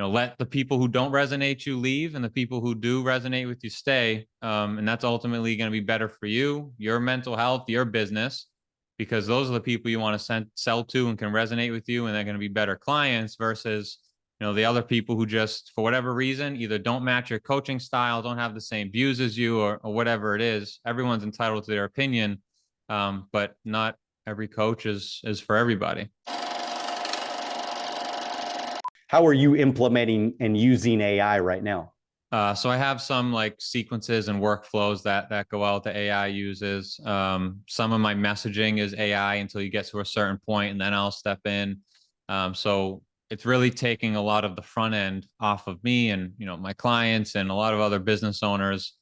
let the people who don't resonate you leave and the people who do resonate with you stay. And that's ultimately going to be better for you, your mental health, your business, because those are the people you want to sell to and can resonate with you. And they're going to be better clients versus, the other people who just, for whatever reason, either don't match your coaching style, don't have the same views as you, or whatever it is. Everyone's entitled to their opinion. But not every coach is for everybody. How are you implementing and using AI right now? So I have some like sequences and workflows that go out that AI uses. Some of my messaging is AI until you get to a certain point, and then I'll step in. So it's really taking a lot of the front end off of me and my clients and a lot of other business owners.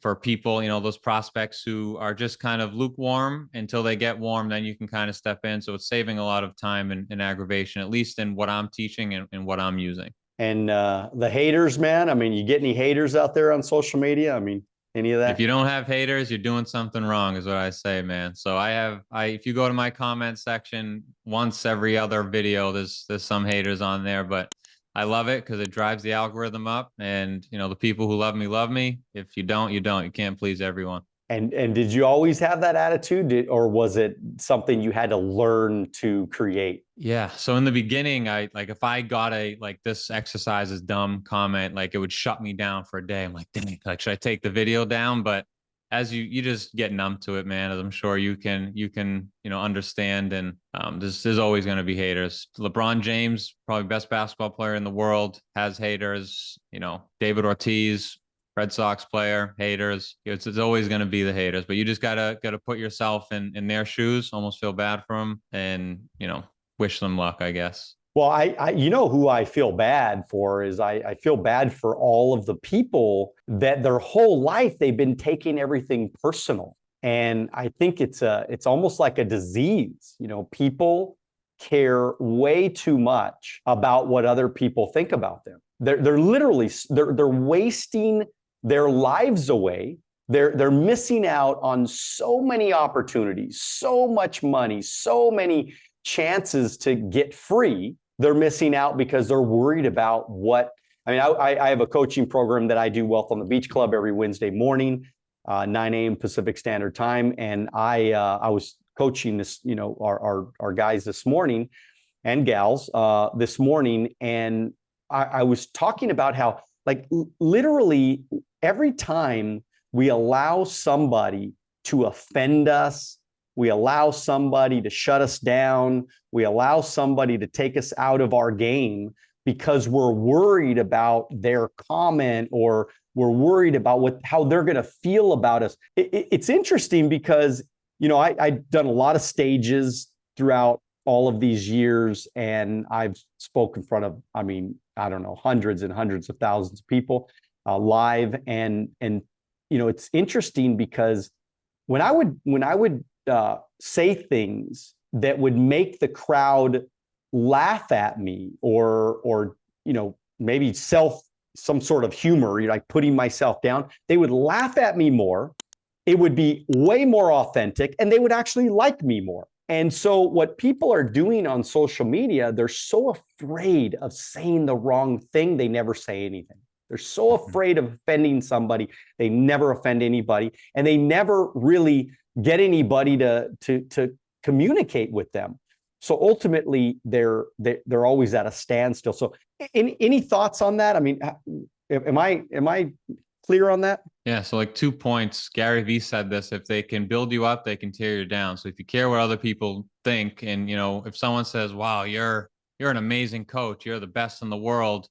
For people, those prospects who are just kind of lukewarm until they get warm, then you can kind of step in. So it's saving a lot of time and aggravation, at least in what I'm teaching and what I'm using. And the haters, man, I mean, you get any haters out there on social media? I mean, any of that? If you don't have haters, you're doing something wrong, is what I say, man. So if you go to my comment section once every other video, there's some haters on there, but I love it because it drives the algorithm up, and the people who love me love me. If you don't, you don't. You can't please everyone. And did you always have that attitude, or was it something you had to learn to create? Yeah. So in the beginning, I like if I got a like this exercise is dumb comment, like it would shut me down for a day. I'm like, dang, like should I take the video down? But as you just get numb to it, man, as I'm sure you can understand. And there's always going to be haters. LeBron James, probably best basketball player in the world, has haters. David Ortiz, Red Sox player, haters. It's always going to be the haters, but you just gotta put yourself in their shoes, almost feel bad for them, and wish them luck, I guess. Well, I who I feel bad for is I feel bad for all of the people that their whole life they've been taking everything personal. And I think it's almost like a disease. People care way too much about what other people think about them. They're literally they're wasting their lives away. They're missing out on so many opportunities, so much money, so many chances to get free. They're missing out because they're worried about what. I mean, I have a coaching program that I do, Wealth on the Beach Club, every Wednesday morning, 9 a.m. Pacific Standard Time, and I was coaching this, our guys this morning and gals this morning, and I was talking about how, like, literally every time we allow somebody to offend us, we allow somebody to shut us down, we allow somebody to take us out of our game because we're worried about their comment, or we're worried about how they're going to feel about us. It's interesting because, I've done a lot of stages throughout all of these years, and I've spoken in front of, I don't know, hundreds and hundreds of thousands of people live. And it's interesting because when I would say things that would make the crowd laugh at me, or maybe some sort of humor, like putting myself down, they would laugh at me more. It would be way more authentic, and they would actually like me more. And so what people are doing on social media, they're so afraid of saying the wrong thing, they never say anything. They're so afraid of offending somebody, they never offend anybody, and they never really get anybody to communicate with them. So ultimately, they're always at a standstill. So any thoughts on that? I mean, am I clear on that? Yeah. So like 2 points. Gary Vee said this: if they can build you up, they can tear you down. So if you care what other people think, and if someone says, "Wow, you're an amazing coach, you're the best in the world,"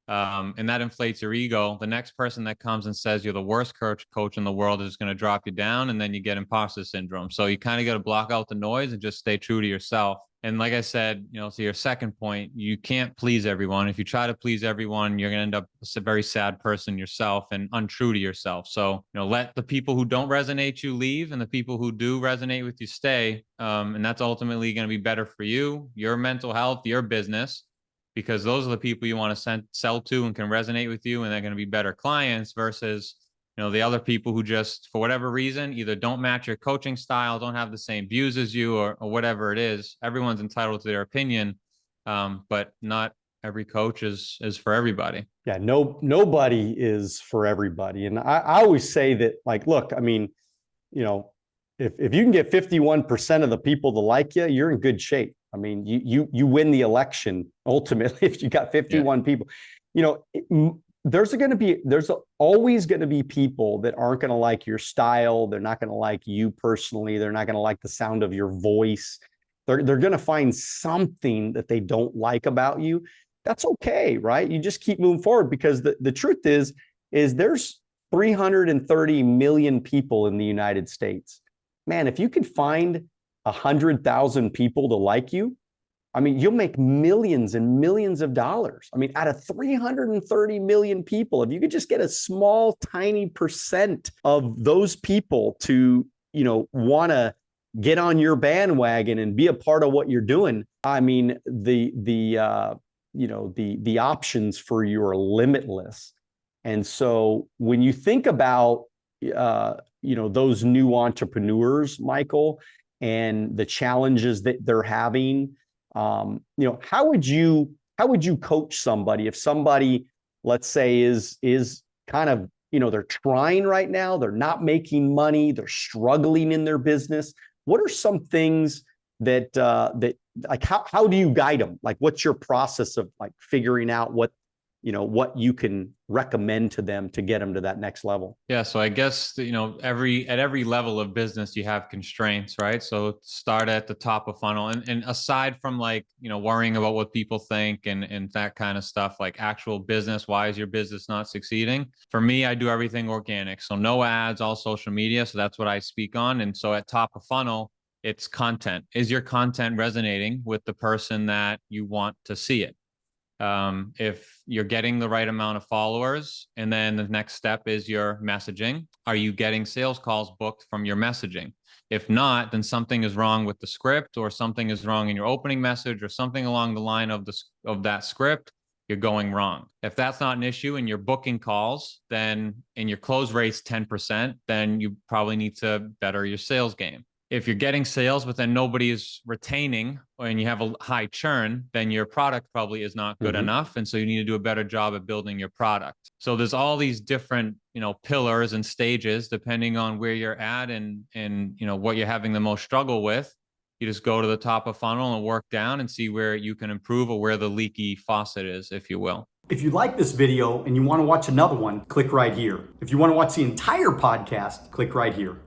and that inflates your ego, the next person that comes and says you're the worst coach in the world is going to drop you down, and then you get imposter syndrome. So you kind of got to block out the noise and just stay true to yourself. And like I said, to your second point, you can't please everyone. If you try to please everyone, you're going to end up a very sad person yourself and untrue to yourself. So, let the people who don't resonate you leave, and the people who do resonate with you stay. And that's ultimately going to be better for you, your mental health, your business, because those are the people you want to sell to and can resonate with you, and they're going to be better clients versus, the other people who just, for whatever reason, either don't match your coaching style, don't have the same views as you, or whatever it is. Everyone's entitled to their opinion, but not every coach is for everybody. Yeah, nobody is for everybody. And I always say that, like, look, I mean, you know, if you can get 51% of the people to like you, you're in good shape. I mean, you win the election ultimately if you got 51 people. You know, there's always going to be people that aren't going to like your style. They're not going to like you personally. They're not going to like the sound of your voice. They're going to find something that they don't like about you. That's okay, right? You just keep moving forward, because the truth is there's 330 million people in the United States. Man, if you could find 100,000 people to like you, I mean, you'll make millions and millions of dollars. I mean, out of 330 million people, if you could just get a small, tiny percent of those people to, you know, want to get on your bandwagon and be a part of what you're doing, I mean, the options for you are limitless. And so when you think about, those new entrepreneurs, Michael, and the challenges that they're having, how would you coach somebody if somebody, let's say, is kind of, they're trying right now, they're not making money, they're struggling in their business? What are some things that like, how do you guide them? Like, what's your process of like figuring out what you can recommend to them to get them to that next level? Yeah. So I guess, at every level of business, you have constraints, right? So start at the top of funnel, and aside from like, worrying about what people think and that kind of stuff, like actual business, why is your business not succeeding? For me, I do everything organic. So no ads, all social media. So that's what I speak on. And so at top of funnel, it's content. Is your content resonating with the person that you want to see it? If you're getting the right amount of followers, and then the next step is your messaging. Are you getting sales calls booked from your messaging? If not, then something is wrong with the script, or something is wrong in your opening message, or something along the line of that script. You're going wrong. If that's not an issue and you're booking calls, then and your close rate's 10%, then you probably need to better your sales game. If you're getting sales, but then nobody is retaining, and you have a high churn, then your product probably is not good enough. And so you need to do a better job at building your product. So there's all these different, pillars and stages depending on where you're at and what you're having the most struggle with. You just go to the top of funnel and work down and see where you can improve, or where the leaky faucet is, if you will. If you like this video and you want to watch another one, click right here. If you want to watch the entire podcast, click right here.